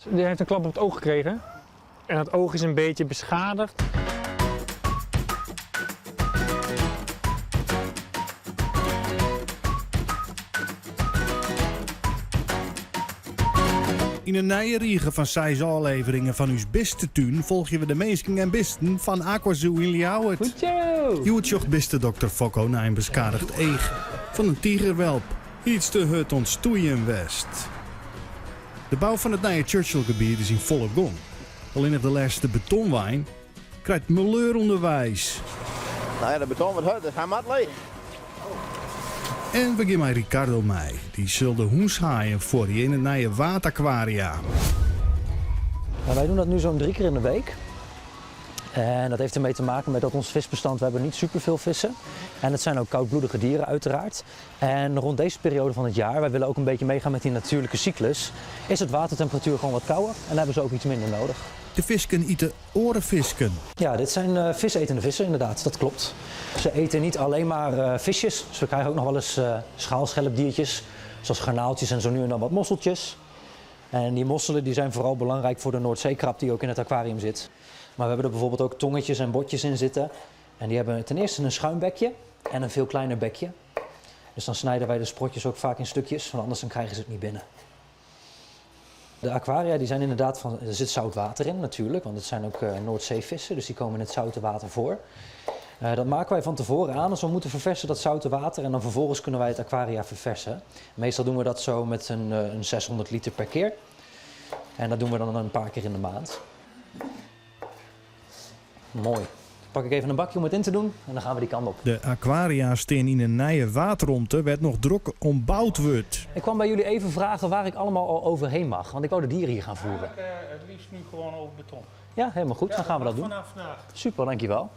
Die heeft een klap op het oog gekregen en het oog is een beetje beschadigd. In een nieuwe riege van 6 afleveringen van uw beste tuin volgen we de meesten en bisten van Aquazoo in Ljouwert. Goed zo! Je zocht beste dokter Fokko naar een beschadigd eeg van een tiegerwelp. Iets te hut ons stoeien west. De bouw van het nieuwe Churchill-gebied is in volle gang. Alleen nog de laatste betonwijn krijgt meleur onderwijs. Nou ja, de beton wordt hard, dat gaat mat leeg. En we gaan met Ricardo mee. Die zulde hoenshaaien voor je in het nieuwe waterquaria. Nou, wij doen dat nu zo'n 3 keer in de week. En dat heeft ermee te maken met dat ons visbestand, we hebben niet superveel vissen. En het zijn ook koudbloedige dieren uiteraard. En rond deze periode van het jaar, wij willen ook een beetje meegaan met die natuurlijke cyclus, is het watertemperatuur gewoon wat kouder en dan hebben ze ook iets minder nodig. De visken eten orenvisken. Ja, dit zijn visetende vissen inderdaad, dat klopt. Ze eten niet alleen maar visjes, dus we krijgen ook nog wel eens schaalschelpdiertjes, zoals garnaaltjes en zo nu en dan wat mosseltjes. En die mosselen die zijn vooral belangrijk voor de Noordzeekrab die ook in het aquarium zit. Maar we hebben er bijvoorbeeld ook tongetjes en botjes in zitten. En die hebben ten eerste een schuin bekje en een veel kleiner bekje. Dus dan snijden wij de sprotjes ook vaak in stukjes, want anders dan krijgen ze het niet binnen. De aquaria die zijn inderdaad van, er zit zout water in natuurlijk, want het zijn ook Noordzeevissen, dus die komen in het zoute water voor. Dat maken wij van tevoren aan als we moeten verversen, dat zoute water. En dan vervolgens kunnen wij het aquaria verversen. Meestal doen we dat zo met een 600 liter per keer. En dat doen we dan een paar keer in de maand. Mooi. Dan pak ik even een bakje om het in te doen en dan gaan we die kant op. De aquaria steen in een nieuwe wateromte werd nog druk ombouwd wordt. Ik kwam bij jullie even vragen waar ik allemaal al overheen mag, want ik wou de dieren hier gaan voeren. Het liefst nu gewoon over beton. Ja, helemaal goed. Dan gaan we dat doen. Vanaf vandaag. Super, dankjewel.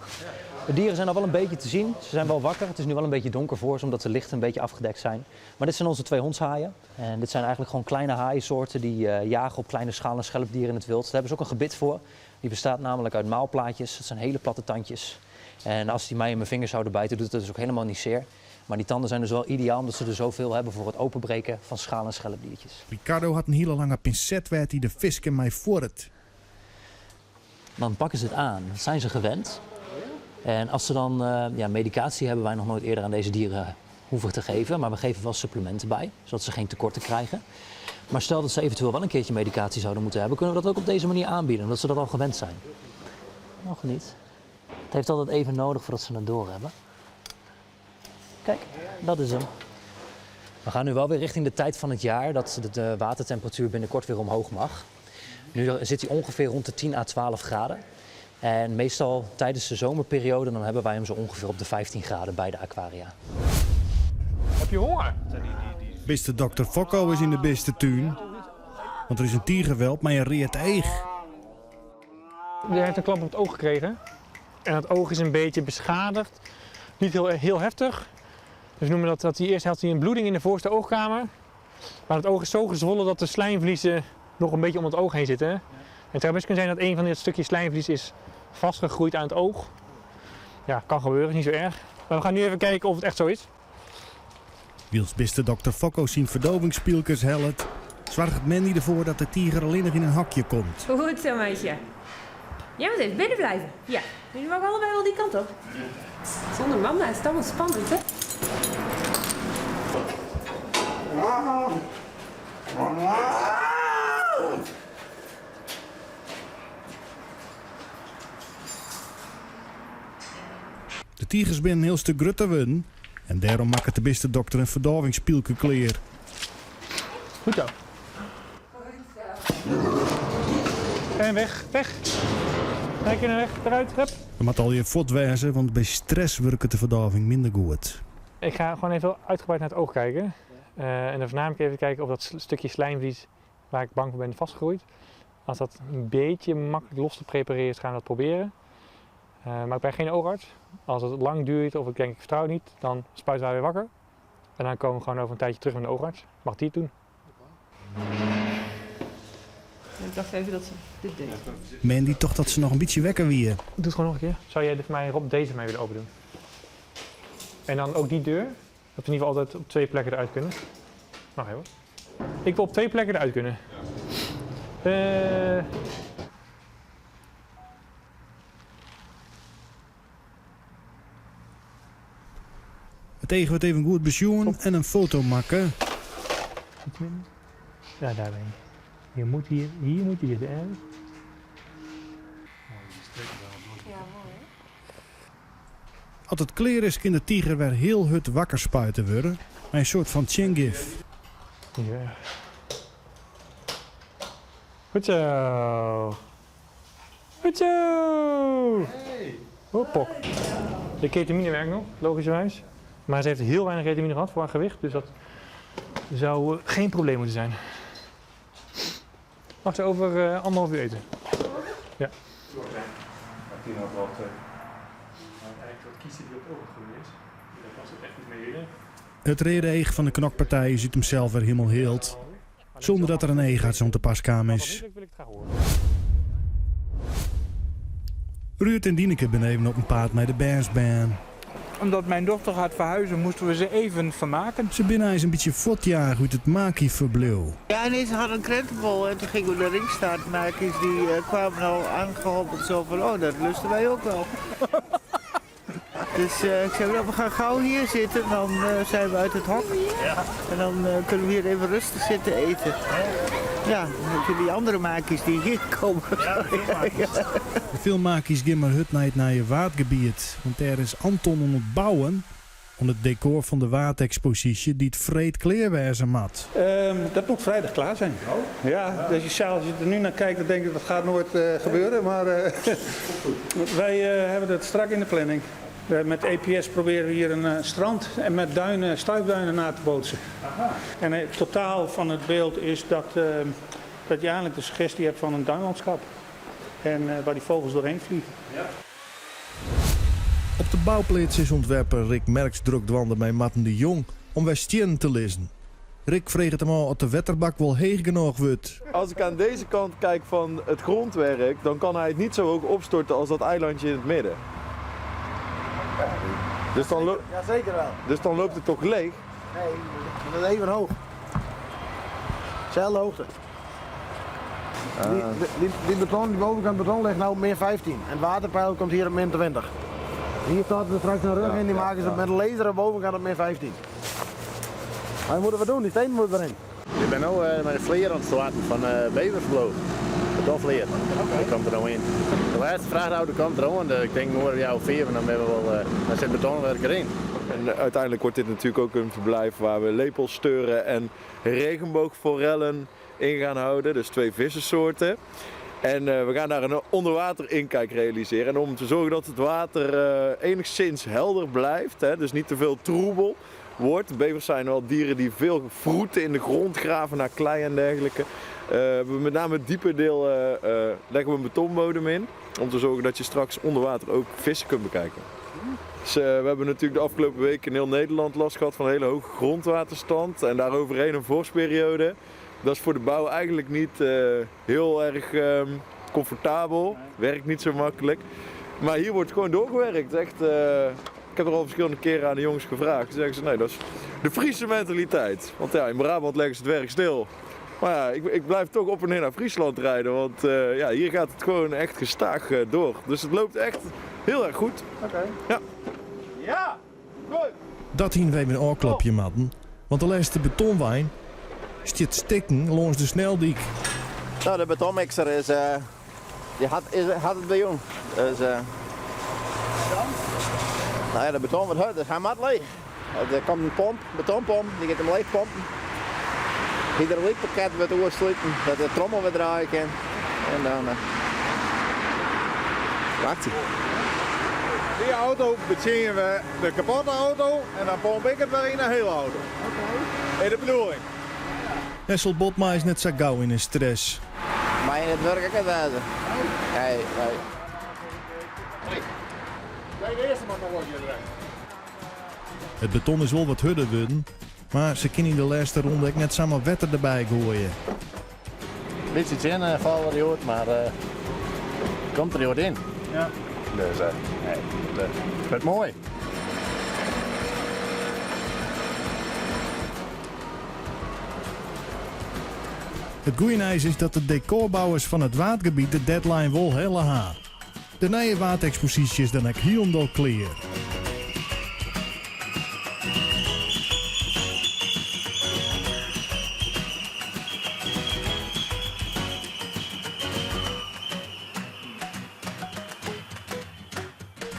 De dieren zijn al wel een beetje te zien. Ze zijn wel wakker. Het is nu wel een beetje donker voor ze, omdat de lichten een beetje afgedekt zijn. Maar dit zijn onze 2 hondshaaien. En dit zijn eigenlijk gewoon kleine haaiensoorten die jagen op kleine schaal- en schelpdieren in het wild. Daar hebben ze ook een gebit voor. Die bestaat namelijk uit maalplaatjes. Dat zijn hele platte tandjes. En als die mij in mijn vingers zouden bijten, doet het dus ook helemaal niet zeer. Maar die tanden zijn dus wel ideaal, omdat ze er zoveel hebben voor het openbreken van schaal- en schelpdiertjes. Ricardo had een hele lange pincet waar hij de visken mee voort. Dan pakken ze het aan. Dat zijn ze gewend. En als ze dan medicatie hebben wij nog nooit eerder aan deze dieren hoeven te geven. Maar we geven wel supplementen bij, zodat ze geen tekorten krijgen. Maar stel dat ze eventueel wel een keertje medicatie zouden moeten hebben, kunnen we dat ook op deze manier aanbieden, omdat ze dat al gewend zijn. Nog niet. Het heeft altijd even nodig voordat ze het doorhebben. Kijk, dat is hem. We gaan nu wel weer richting de tijd van het jaar dat de watertemperatuur binnenkort weer omhoog mag. Nu zit hij ongeveer rond de 10 à 12 graden. En meestal tijdens de zomerperiode dan hebben wij hem zo ongeveer op de 15 graden bij de aquaria. Heb je honger? Beste dokter Fokko is in de beste tuin. Want er is een tiergewelp met een reet eeg. Die heeft een klap op het oog gekregen en het oog is een beetje beschadigd. Niet heel heftig. Dus we noemen dat hij eerst had hij een bloeding in de voorste oogkamer. Maar het oog is zo gezwollen dat de slijmvliezen nog een beetje om het oog heen zitten. En het zou best kunnen zijn dat een van dit stukje slijmvlies is vastgegroeid aan het oog. Ja, kan gebeuren, is niet zo erg. Maar we gaan nu even kijken of het echt zo is. Wils beste dokter Fokko zien verdovingspielkers helpt, zorgt Mandy ervoor dat de tiger alleen nog in een hakje komt. Goed zo, meisje. Jij moet even binnen blijven. Ja, jullie mogen allebei wel die kant op. Zonder mama is het allemaal spannend, hè? De tigers zijn een heel stuk grutter worden en daarom maakt de beste dokter een verdovingspielke kleer. Goed zo. En weg, weg. Kijk je naar weg, eruit, hup. Je moet al je fot wezen, want bij stress werkt de verdoving minder goed. Ik ga gewoon even uitgebreid naar het oog kijken. En dan voornamelijk even kijken of dat stukje slijmvlies waar ik bang voor ben vastgegroeid. Als dat een beetje makkelijk los te prepareren is, gaan we dat proberen. Maar ik ben geen oogarts. Als het lang duurt of ik denk ik vertrouw het niet, dan spuiten wij weer wakker. En dan komen we gewoon over een tijdje terug met de oogarts. Mag die het doen? Ik dacht even dat ze dit deed. Mandy toch dat ze nog een beetje wekker wie. Doe het gewoon nog een keer. Zou jij voor mij Rob deze mee willen open doen? En dan ook die deur. Dat we in ieder geval altijd op 2 plekken eruit kunnen. Mag even. Ik wil op 2 plekken eruit kunnen. Het tegen wordt even goed besjoen en een foto maken. Iets minder. Ja, daar ben je. Hier moet hij de ergens. Als het clear is, kan de tiger weer heel hut wakker spuiten worden. Bij een soort van chingif. Ja. Goed zo. Goed zo. Hey. Hoppok. De ketamine werkt nog, logischerwijs. Maar ze heeft heel weinig ketamine gehad voor haar gewicht. Dus dat zou geen probleem moeten zijn. Mag ze over 1,5 uur eten? Ja. Eigenlijk wat kiezen die op ogen geweest. Dat was het echt niet meer eerder. Het rede eeg van de knokpartij ziet hem zelf weer helemaal heeld. Zonder dat er een eegarts om te pas kwam is. Wil ik het graag horen. Ruud en Dieneke beneven op een paard met de Bearsbaan. Omdat mijn dochter gaat verhuizen, moesten we ze even vermaken. Ze binnen is een beetje fotjaag uit het Maki verbleeuw. Ja, nee, ze hadden een krentenbol en toen gingen we de ringstaartmaakjes, die kwamen al aangehobbeld zo van, oh, dat lusten wij ook wel. Dus ik zei, nou, we gaan gauw hier zitten, dan zijn we uit het hok. En dan kunnen we hier even rustig zitten eten. Ja, dan heb je die andere maakjes die hier komen. Veel makies gaan maar hut naar je waardgebied. Want er is Anton aan het bouwen. Om het decor van de waardexpositie die het vreed kleerwijzen mat. Dat moet vrijdag klaar zijn. Ja, dus als je er nu naar kijkt, dan denk je dat gaat nooit gebeuren. Maar wij hebben het strak in de planning. Met EPS proberen we hier een strand en met duinen, stuifduinen na te bootsen. Aha. En het totaal van het beeld is dat je eigenlijk de suggestie hebt van een duinlandschap. En waar die vogels doorheen vliegen. Ja. Op de bouwplaats is ontwerper Rick Merks druk dwanden bij Marten de Jong om Westjen te lezen. Rick vreeg hem al of de wetterbak wel heeg genoeg wordt. Als ik aan deze kant kijk van het grondwerk, dan kan hij het niet zo hoog opstorten als dat eilandje in het midden. Dus dan Ja, zeker wel. Dus dan loopt het toch leeg? Nee, dat is even hoog. Zelfde hoogte. Die beton, die bovenkant beton ligt nou op min 15. En het waterpeil komt hier op min 20. Hier staat er straks een rug in, die maken ze met een laser aan bovenkant op min 15. Maar moeten we doen, die steen moet erin. Ik ben nu met een vleer aan het starten van Beversvloot. Dat vleer. Die komt er nou in. De laatste vraaghouder komt er al en ik denk nog jou 4 en dan hebben we wel dan zit betonwerk erin. En uiteindelijk wordt dit natuurlijk ook een verblijf waar we lepelsteuren en regenboogforellen in gaan houden. Dus 2 vissensoorten. En we gaan daar een onderwater inkijk realiseren. En om te zorgen dat het water enigszins helder blijft, hè, dus niet te veel troebel wordt. Bevers zijn wel dieren die veel vroeten in de grond graven naar klei en dergelijke. Met name het diepe deel leggen we een betonbodem in. Om te zorgen dat je straks onder water ook vissen kunt bekijken. Dus, we hebben natuurlijk de afgelopen week in heel Nederland last gehad van een hele hoge grondwaterstand. En daaroverheen een vorstperiode. Dat is voor de bouw eigenlijk niet heel erg comfortabel. Werkt niet zo makkelijk. Maar hier wordt gewoon doorgewerkt. Echt, ik heb er al verschillende keren aan de jongens gevraagd. Toen zeggen ze, nee, dat is de Friese mentaliteit. Want ja, in Brabant leggen ze het werk stil. Maar ja, ik blijf toch op en neer naar Friesland rijden. Want ja, hier gaat het gewoon echt gestaag door. Dus het loopt echt heel erg goed. Oké. Ja. Ja, goed. Dat hien wij een oorklapje matten. Want de laatste betonwijn stiet stikken langs de sneldiek. Nou, de betonmixer is, die had het bij ons. Dus, nou ja, de beton wordt hard, dus hij moet leeg. Er komt een pomp, betonpomp, die gaat hem leeg pompen. Hydrauliekpakket wordt oorsluiten, dat de trommel weer draaien kan. En dan wacht hij. Die auto bezinnen we de kapotte auto en dan pomp ik het weer in een hele auto. In de bedoeling. Hessel Botma is net zo gauw in een stress. Maar in het werk ook het wijzen. Nee. De eerste man nog wat je erin. Het beton is wel wat hudder worden, maar ze kunnen in de laatste ronde ook net samen wetter erbij gooien. Beetje zin valt wat je hoort, maar komt er wat in. Ja. Dus nee, het wordt mooi. Het goeie is dat de decorbouwers van het watergebied de deadline wel helle haan. De nieuwe waterexpositie is dan ook helemaal klaar.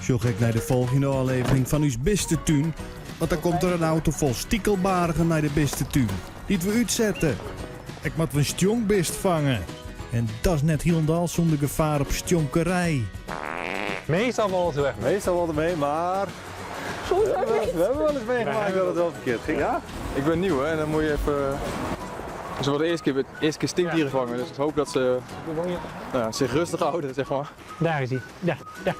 Zo ga ik naar de volgende aflevering van uw beste tuin. Want dan komt er een auto vol stiekelbarigen naar de beste tuin. Die we uitzetten. Ik moet een stjonkbist vangen. En dat is net helemaal zonder gevaar op stjonkerij. Meestal valt het heel erg mee. Meestal wel mee, maar we hebben wel eens meegemaakt dat het wel verkeerd ging. Ja? Ik ben nieuw hè, en dan moet je even... Ze worden de eerste keer stinkdieren vangen, dus ik hoop dat ze zich rustig houden, zeg maar. Daar is hij. Ja, ja.